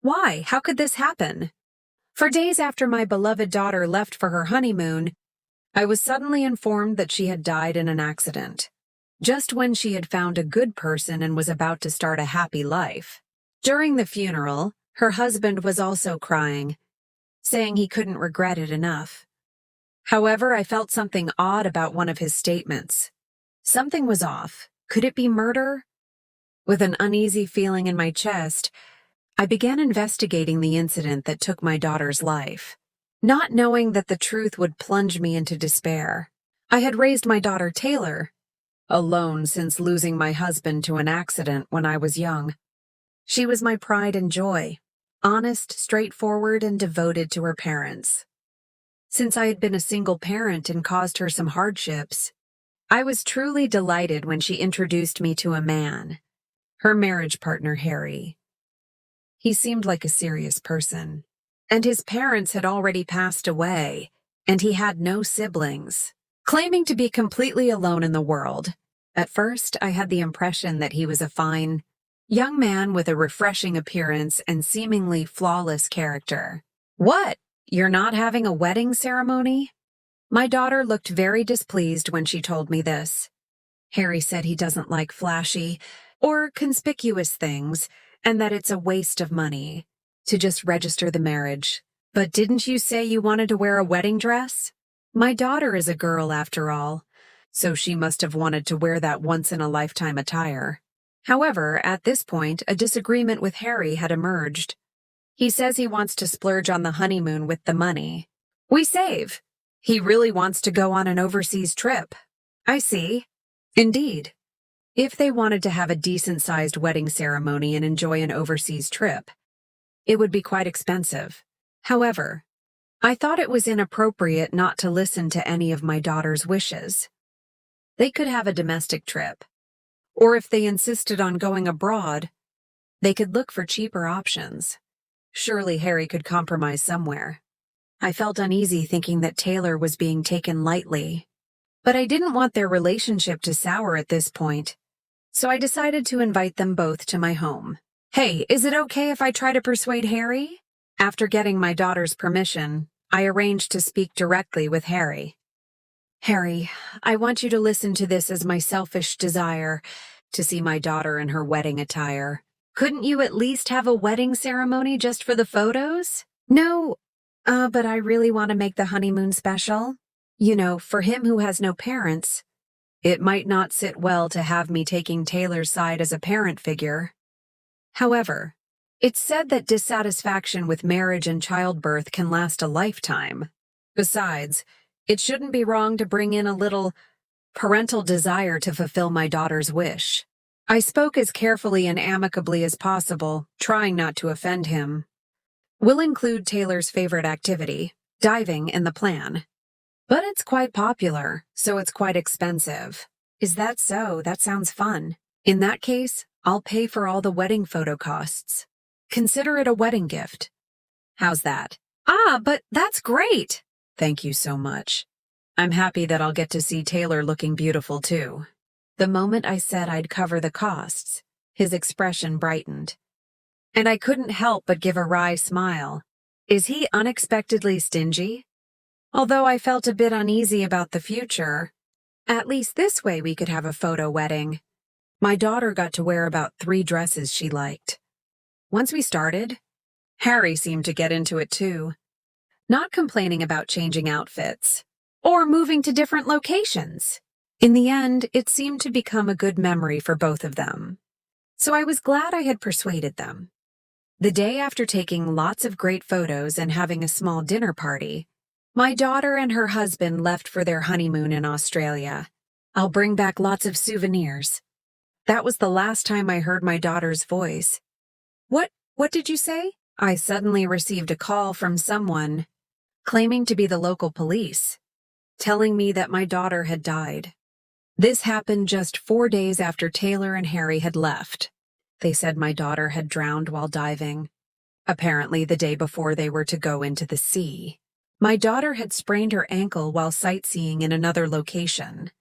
Why? How could this happen? For days after my beloved daughter left for her honeymoon, I was suddenly informed that she had died in an accident, just when she had found a good person and was about to start a happy life. During the funeral, her husband was also crying, saying he couldn't regret it enough. However, I felt something odd about one of his statements. Something was off. Could it be murder? With an uneasy feeling in my chest, I began investigating the incident that took my daughter's life, not knowing that the truth would plunge me into despair. I had raised my daughter Taylor, alone since losing my husband to an accident when I was young. She was my pride and joy, honest, straightforward, and devoted to her parents. Since I had been a single parent and caused her some hardships, I was truly delighted when she introduced me to a man, her marriage partner, Harry. He seemed like a serious person, and his parents had already passed away, and he had no siblings, claiming to be completely alone in the world. At first, I had the impression that he was a fine, young man with a refreshing appearance and seemingly flawless character. What? You're not having a wedding ceremony? My daughter looked very displeased when she told me this. Harry said he doesn't like flashy or conspicuous things, and that it's a waste of money to just register the marriage. But didn't you say you wanted to wear a wedding dress? My daughter is a girl after all, so she must have wanted to wear that once-in-a-lifetime attire. However, at this point, a disagreement with Harry had emerged. He says he wants to splurge on the honeymoon with the money we save. He really wants to go on an overseas trip. I see. Indeed. If they wanted to have a decent-sized wedding ceremony and enjoy an overseas trip, it would be quite expensive. However, I thought it was inappropriate not to listen to any of my daughter's wishes. They could have a domestic trip, or if they insisted on going abroad, they could look for cheaper options. Surely Harry could compromise somewhere. I felt uneasy thinking that Taylor was being taken lightly, but I didn't want their relationship to sour at this point, so I decided to invite them both to my home. Hey, is it okay if I try to persuade Harry? After getting my daughter's permission, I arranged to speak directly with Harry. Harry, I want you to listen to this as my selfish desire to see my daughter in her wedding attire. Couldn't you at least have a wedding ceremony just for the photos? No, but I really want to make the honeymoon special. You know, for him who has no parents, it might not sit well to have me taking Taylor's side as a parent figure. However, it's said that dissatisfaction with marriage and childbirth can last a lifetime. Besides, it shouldn't be wrong to bring in a little parental desire to fulfill my daughter's wish. I spoke as carefully and amicably as possible, trying not to offend him. We'll include Taylor's favorite activity, diving, in the plan. But it's quite popular, so it's quite expensive. Is that so? That sounds fun. In that case, I'll pay for all the wedding photo costs. Consider it a wedding gift. How's that? But that's great! Thank you so much. I'm happy that I'll get to see Taylor looking beautiful too. The moment I said I'd cover the costs, his expression brightened. And I couldn't help but give a wry smile. Is he unexpectedly stingy? Although I felt a bit uneasy about the future, at least this way we could have a photo wedding. My daughter got to wear about 3 dresses she liked. Once we started, Harry seemed to get into it too, not complaining about changing outfits or moving to different locations. In the end, it seemed to become a good memory for both of them. So I was glad I had persuaded them. The day after taking lots of great photos and having a small dinner party, my daughter and her husband left for their honeymoon in Australia. I'll bring back lots of souvenirs. That was the last time I heard my daughter's voice. What did you say? I suddenly received a call from someone claiming to be the local police, telling me that my daughter had died. This happened just 4 days after Taylor and Harry had left. They said my daughter had drowned while diving, apparently the day before they were to go into the sea. My daughter had sprained her ankle while sightseeing in another location.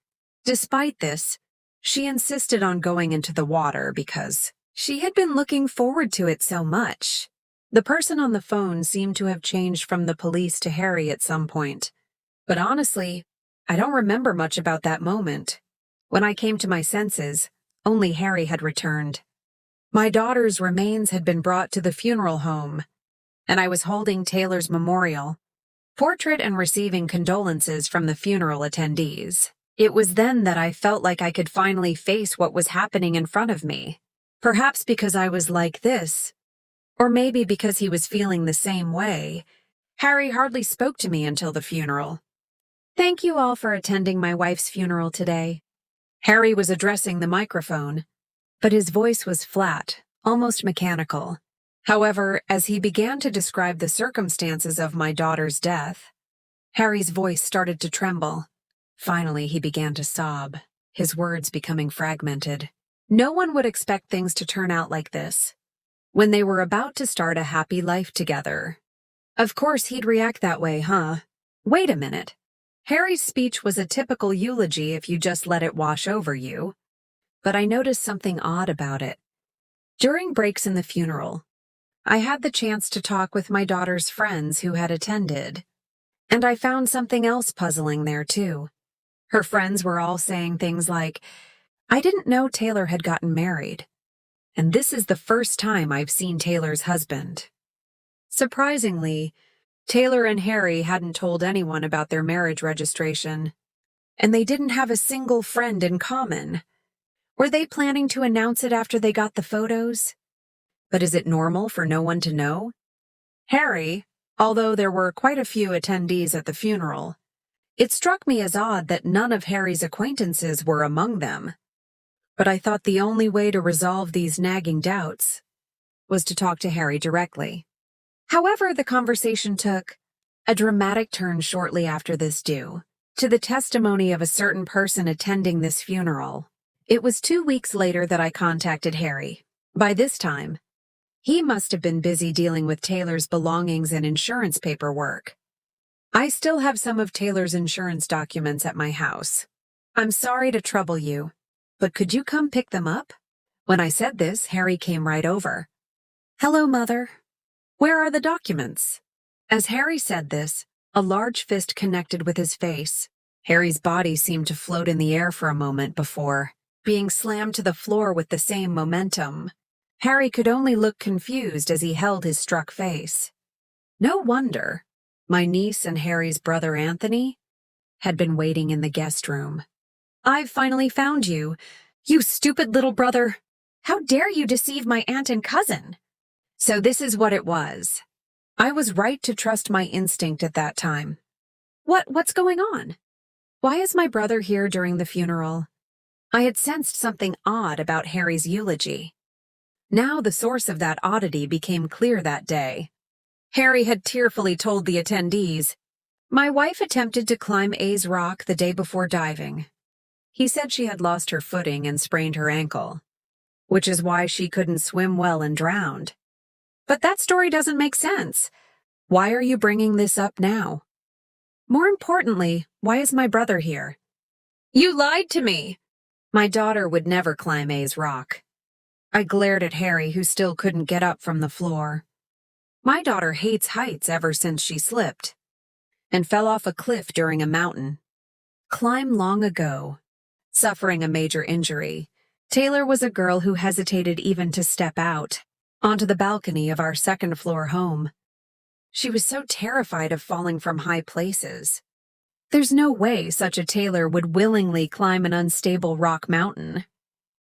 Despite this, she insisted on going into the water because she had been looking forward to it so much. The person on the phone seemed to have changed from the police to Harry at some point. But honestly, I don't remember much about that moment. When I came to my senses, only Harry had returned. My daughter's remains had been brought to the funeral home, and I was holding Taylor's memorial portrait and receiving condolences from the funeral attendees. It was then that I felt like I could finally face what was happening in front of me. Perhaps because I was like this, or maybe because he was feeling the same way, Harry hardly spoke to me until the funeral. "Thank you all for attending my wife's funeral today." Harry was addressing the microphone, but his voice was flat, almost mechanical. However, as he began to describe the circumstances of my daughter's death, Harry's voice started to tremble. Finally, he began to sob, his words becoming fragmented. No one would expect things to turn out like this, when they were about to start a happy life together. Of course he'd react that way, huh? Wait a minute. Harry's speech was a typical eulogy if you just let it wash over you. But I noticed something odd about it. During breaks in the funeral, I had the chance to talk with my daughter's friends who had attended, and I found something else puzzling there too. Her friends were all saying things like, "I didn't know Taylor had gotten married, and this is the first time I've seen Taylor's husband." Surprisingly, Taylor and Harry hadn't told anyone about their marriage registration, and they didn't have a single friend in common. Were they planning to announce it after they got the photos? But is it normal for no one to know? Harry, although there were quite a few attendees at the funeral, it struck me as odd that none of Harry's acquaintances were among them. But I thought the only way to resolve these nagging doubts was to talk to Harry directly. However, the conversation took a dramatic turn shortly after this due to the testimony of a certain person attending this funeral. It was 2 weeks later that I contacted Harry. By this time, he must have been busy dealing with Taylor's belongings and insurance paperwork. "I still have some of Taylor's insurance documents at my house. I'm sorry to trouble you, but could you come pick them up?" When I said this, Harry came right over. "Hello, Mother. Where are the documents?" As Harry said this, a large fist connected with his face. Harry's body seemed to float in the air for a moment before being slammed to the floor with the same momentum. Harry could only look confused as he held his struck face. No wonder. My niece and Harry's brother Anthony had been waiting in the guest room. "I've finally found you. You stupid little brother. How dare you deceive my aunt and cousin?" So this is what it was. I was right to trust my instinct at that time. What's going on? Why is my brother here during the funeral? I had sensed something odd about Harry's eulogy. Now the source of that oddity became clear that day. Harry had tearfully told the attendees, "My wife attempted to climb A's Rock the day before diving. He said she had lost her footing and sprained her ankle, which is why she couldn't swim well and drowned. But that story doesn't make sense. Why are you bringing this up now? More importantly, why is my brother here?" "You lied to me." "My daughter would never climb A's Rock." I glared at Harry, who still couldn't get up from the floor. My daughter hates heights ever since she slipped and fell off a cliff during a mountain climb long ago, suffering a major injury. Taylor was a girl who hesitated even to step out onto the balcony of our second-floor home. She was so terrified of falling from high places. There's no way such a Taylor would willingly climb an unstable rock mountain.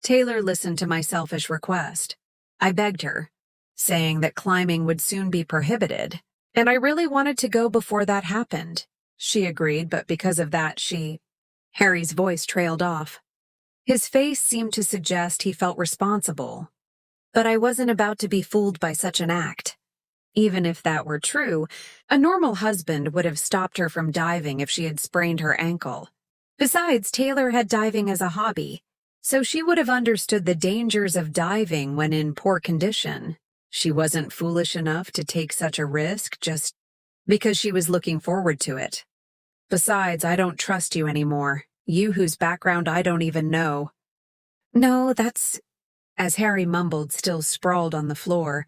Taylor listened to my selfish request. I begged her, saying that climbing would soon be prohibited, and I really wanted to go before that happened. She agreed, but because of that, Harry's voice trailed off. His face seemed to suggest he felt responsible. But I wasn't about to be fooled by such an act. Even if that were true, a normal husband would have stopped her from diving if she had sprained her ankle. Besides, Taylor had diving as a hobby, so she would have understood the dangers of diving when in poor condition. She wasn't foolish enough to take such a risk just because she was looking forward to it. Besides, I don't trust you anymore, you whose background I don't even know. No, that's... As Harry mumbled, still sprawled on the floor,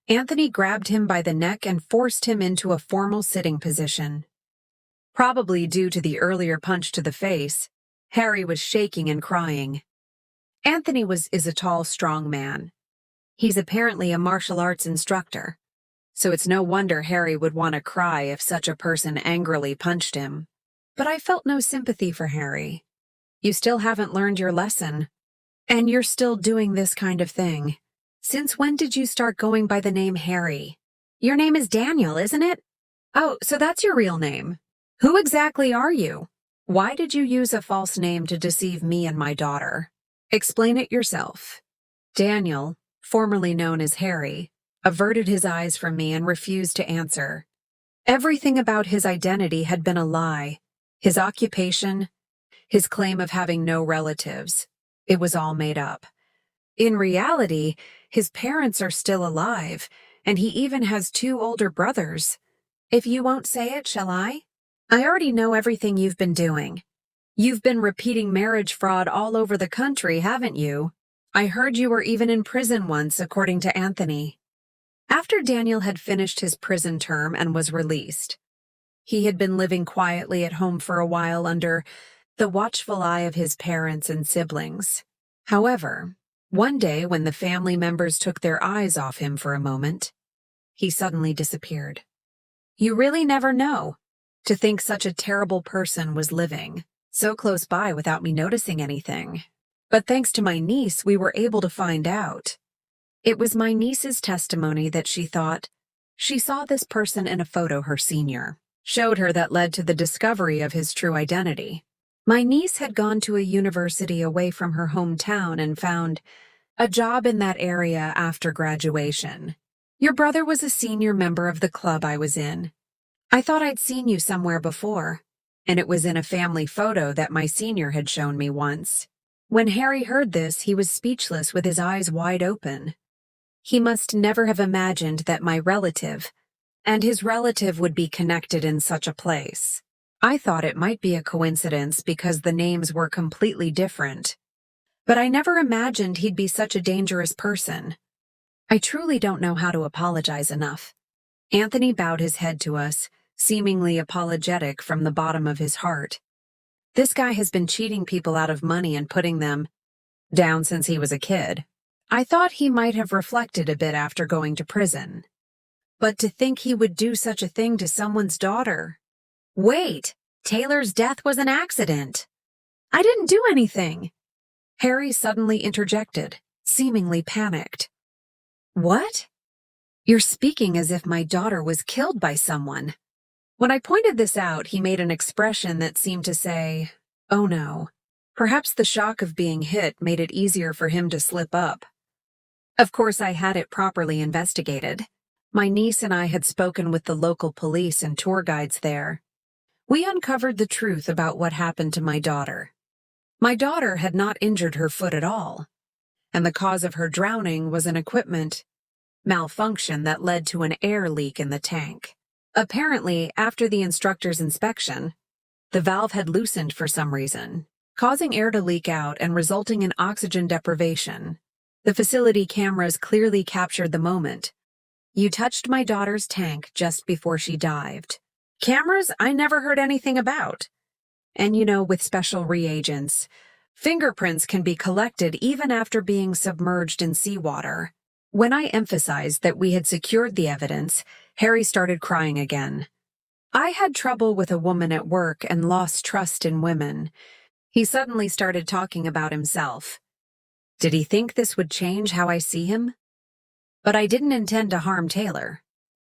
Anthony grabbed him by the neck and forced him into a formal sitting position. Probably due to the earlier punch to the face, Harry was shaking and crying. Anthony is a tall, strong man. He's apparently a martial arts instructor, so it's no wonder Harry would want to cry if such a person angrily punched him. But I felt no sympathy for Harry. You still haven't learned your lesson, and you're still doing this kind of thing. Since when did you start going by the name Harry? Your name is Daniel, isn't it? Oh, so that's your real name. Who exactly are you? Why did you use a false name to deceive me and my daughter? Explain it yourself. Daniel, formerly known as Harry, averted his eyes from me and refused to answer. Everything about his identity had been a lie. His occupation, his claim of having no relatives. It was all made up. In reality, his parents are still alive, and he even has 2 older brothers. If you won't say it, shall I? I already know everything you've been doing. You've been repeating marriage fraud all over the country, haven't you? I heard you were even in prison once, according to Anthony. After Daniel had finished his prison term and was released, he had been living quietly at home for a while under the watchful eye of his parents and siblings. However, one day when the family members took their eyes off him for a moment, he suddenly disappeared. You really never know. To think such a terrible person was living so close by without me noticing anything. But thanks to my niece, we were able to find out. It was my niece's testimony that she thought she saw this person in a photo her senior showed her that led to the discovery of his true identity. My niece had gone to a university away from her hometown and found a job in that area after graduation. Your brother was a senior member of the club I was in. I thought I'd seen you somewhere before, and it was in a family photo that my senior had shown me once. When Harry heard this, he was speechless with his eyes wide open. He must never have imagined that my relative and his relative would be connected in such a place. I thought it might be a coincidence because the names were completely different. But I never imagined he'd be such a dangerous person. I truly don't know how to apologize enough. Anthony bowed his head to us, seemingly apologetic from the bottom of his heart. This guy has been cheating people out of money and putting them down since he was a kid. I thought he might have reflected a bit after going to prison. But to think he would do such a thing to someone's daughter. Wait, Taylor's death was an accident. I didn't do anything. Harry suddenly interjected, seemingly panicked. What? You're speaking as if my daughter was killed by someone. When I pointed this out, he made an expression that seemed to say, oh no. Perhaps the shock of being hit made it easier for him to slip up. Of course, I had it properly investigated. My niece and I had spoken with the local police and tour guides there. We uncovered the truth about what happened to my daughter. My daughter had not injured her foot at all, and the cause of her drowning was an equipment malfunction that led to an air leak in the tank. Apparently, after the instructor's inspection, the valve had loosened for some reason, causing air to leak out and resulting in oxygen deprivation. The facility cameras clearly captured the moment. You touched my daughter's tank just before she dived. Cameras I never heard anything about. And with special reagents, fingerprints can be collected even after being submerged in seawater. When I emphasized that we had secured the evidence, Harry started crying again. I had trouble with a woman at work and lost trust in women. He suddenly started talking about himself. Did he think this would change how I see him? But I didn't intend to harm Taylor.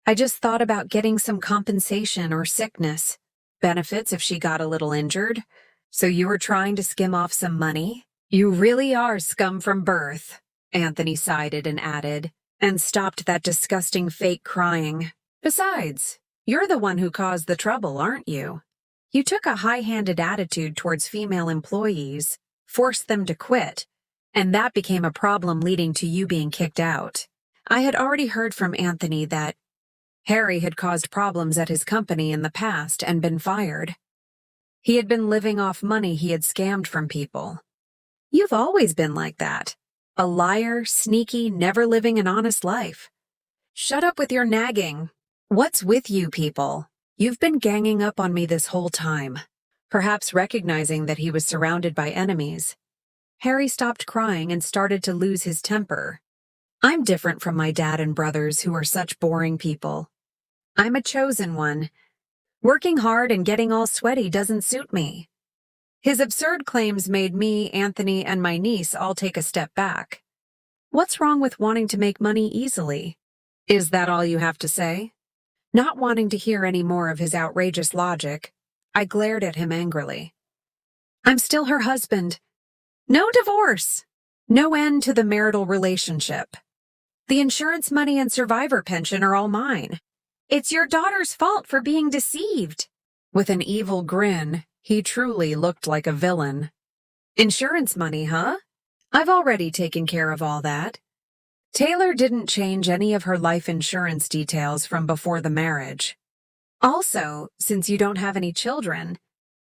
I just thought about getting some compensation or sickness, benefits if she got a little injured. So you were trying to skim off some money? You really are scum from birth, Anthony sighed and added, and stopped that disgusting fake crying. Besides, you're the one who caused the trouble, aren't you? You took a high-handed attitude towards female employees, forced them to quit, and that became a problem leading to you being kicked out. I had already heard from Anthony that Harry had caused problems at his company in the past and been fired. He had been living off money he had scammed from people. You've always been like that. A liar, sneaky, never living an honest life. Shut up with your nagging. What's with you people? You've been ganging up on me this whole time. Perhaps recognizing that he was surrounded by enemies, Harry stopped crying and started to lose his temper. I'm different from my dad and brothers who are such boring people. I'm a chosen one. Working hard and getting all sweaty doesn't suit me. His absurd claims made me, Anthony, and my niece all take a step back. What's wrong with wanting to make money easily? Is that all you have to say? Not wanting to hear any more of his outrageous logic, I glared at him angrily. I'm still her husband. No divorce. No end to the marital relationship. The insurance money and survivor pension are all mine. It's your daughter's fault for being deceived. With an evil grin, he truly looked like a villain. Insurance money, huh? I've already taken care of all that. Taylor didn't change any of her life insurance details from before the marriage. Also, since you don't have any children,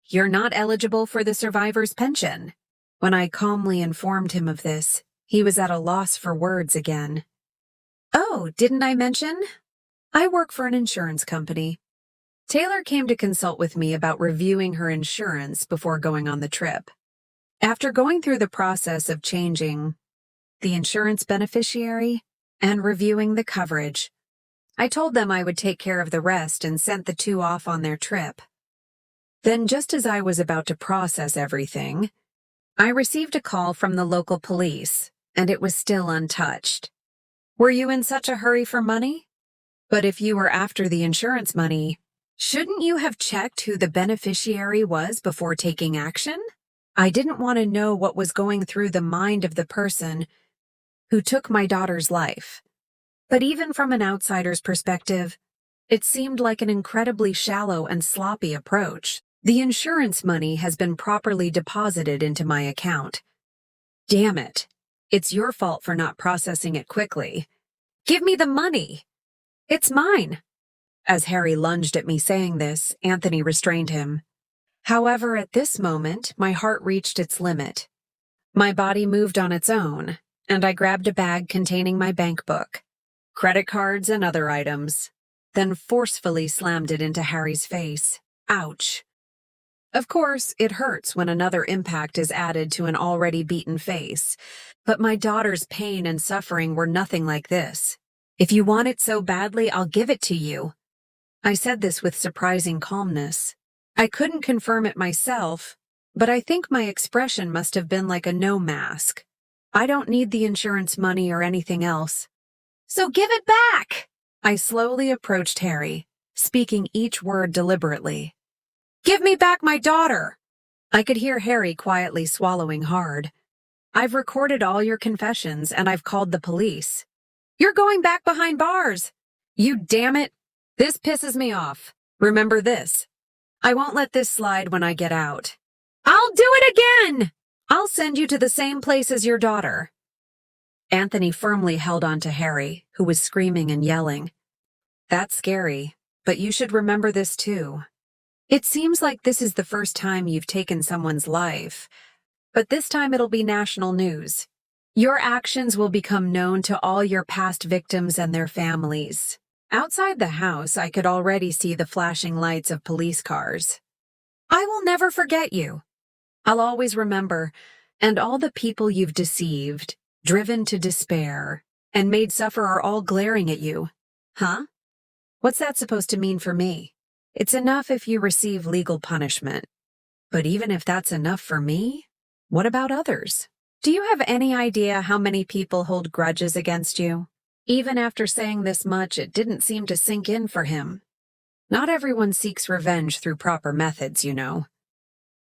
you're not eligible for the survivor's pension. When I calmly informed him of this, he was at a loss for words again. Oh, didn't I mention? I work for an insurance company. Taylor came to consult with me about reviewing her insurance before going on the trip. After going through the process of changing the insurance beneficiary and reviewing the coverage, I told them I would take care of the rest and sent the two off on their trip. Then, just as I was about to process everything, I received a call from the local police, and it was still untouched. Were you in such a hurry for money? But if you were after the insurance money, shouldn't you have checked who the beneficiary was before taking action? I didn't want to know what was going through the mind of the person who took my daughter's life. But even from an outsider's perspective, it seemed like an incredibly shallow and sloppy approach. The insurance money has been properly deposited into my account. Damn it. It's your fault for not processing it quickly. Give me the money. It's mine. As Harry lunged at me saying this, Anthony restrained him. However, at this moment, my heart reached its limit. My body moved on its own, and I grabbed a bag containing my bank book, credit cards, and other items, then forcefully slammed it into Harry's face. Ouch. Of course, it hurts when another impact is added to an already beaten face, but my daughter's pain and suffering were nothing like this. If you want it so badly, I'll give it to you. I said this with surprising calmness. I couldn't confirm it myself, but I think my expression must have been like a no mask. I don't need the insurance money or anything else. So give it back! I slowly approached Harry, speaking each word deliberately. Give me back my daughter! I could hear Harry quietly swallowing hard. I've recorded all your confessions and I've called the police. You're going back behind bars! You damn it! This pisses me off. Remember this. I won't let this slide when I get out. I'll do it again! I'll send you to the same place as your daughter. Anthony firmly held on to Harry, who was screaming and yelling. That's scary, but you should remember this too. It seems like this is the first time you've taken someone's life, but this time it'll be national news. Your actions will become known to all your past victims and their families. Outside the house, I could already see the flashing lights of police cars. I will never forget you. I'll always remember, and all the people you've deceived, driven to despair, and made suffer are all glaring at you. Huh? What's that supposed to mean for me? It's enough if you receive legal punishment. But even if that's enough for me, what about others? Do you have any idea how many people hold grudges against you? Even after saying this much, it didn't seem to sink in for him. Not everyone seeks revenge through proper methods, you know.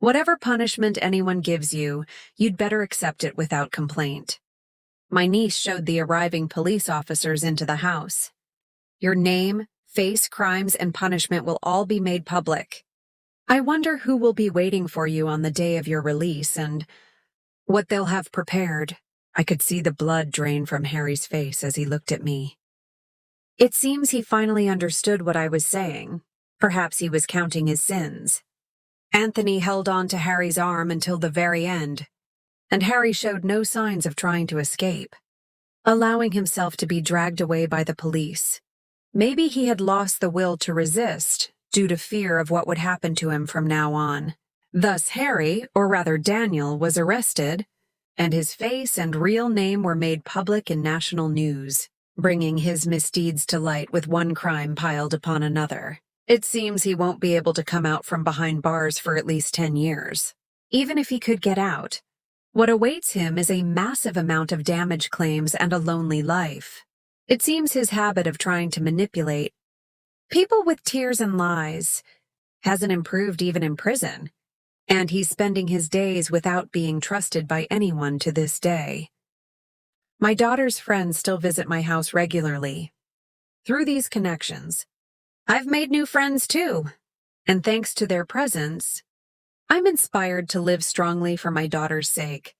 Whatever punishment anyone gives you, you'd better accept it without complaint. My niece showed the arriving police officers into the house. Your name, face, crimes, and punishment will all be made public. I wonder who will be waiting for you on the day of your release and what they'll have prepared. I could see the blood drain from Harry's face as he looked at me. It seems he finally understood what I was saying. Perhaps he was counting his sins. Anthony held on to Harry's arm until the very end, and Harry showed no signs of trying to escape. allowing himself to be dragged away by the police. Maybe he had lost the will to resist due to fear of what would happen to him from now on. Thus Harry, or rather Daniel, was arrested, and his face and real name were made public in national news, bringing his misdeeds to light with one crime piled upon another. It seems he won't be able to come out from behind bars for at least 10 years. Even if he could get out, what awaits him is a massive amount of damage claims and a lonely life. It seems his habit of trying to manipulate people with tears and lies hasn't improved even in prison, and he's spending his days without being trusted by anyone to this day. My daughter's friends still visit my house regularly. Through these connections, I've made new friends too, and thanks to their presence, I'm inspired to live strongly for my daughter's sake.